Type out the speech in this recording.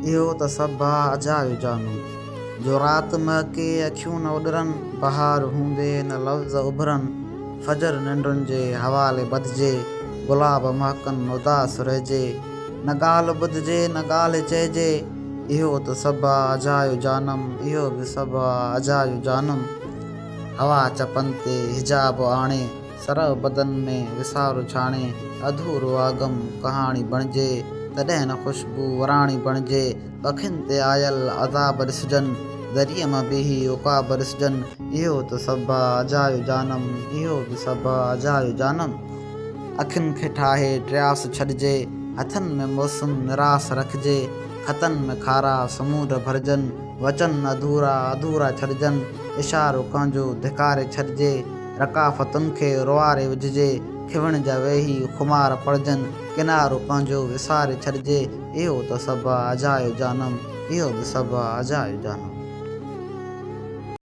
इहो त सभु आहे अजायो जानम। जो रात महके अखियूं न उॾरनि, बहार हूंदे न लफ़्ज़ उभरनि, फजर निंडुनि जे हवाले बधिजे, गुलाब महकनि उदास रहिजे, न ॻाल्हि ॿुधिजे न ॻाल्हि चइजे, इहो त सभु आहे अजायो जानम, इहो बि सभु आहे अजायो जानम। हवा चपन ते हिजाब आणे, सरह बदन में विसारो छाणे, अधूरो आगम कहाणी बणिजे, तॾहिं न ख़ुशबू वराणी बणिजे, पखियुनि ते आयल अज़ाब ॾिसजनि, दरिया मां बीही उकाब ॾिसजनि, इहो त सभु आहे अजायो जानम, इहो बि सभु आहे अजायो जानम। अखियुनि खे ठाहे ट्रियास छॾिजे, हथनि में मौसम निरास रखिजे, खतनि में खारा समूर भरिजनि, वचन अधूरा अधूरा छॾिजनि, इशारो कंहिंजो धिकारे छॾिजे, रकाफ़तुनि खे रुआरे विझिजे, खिवण जा वेही खुमार पड़जनि, किनारो पंहिंजो विसारे छॾिजे, इहो त सभु आहे अजायो जानम, इहो बि सभु आहे अजायो जानम।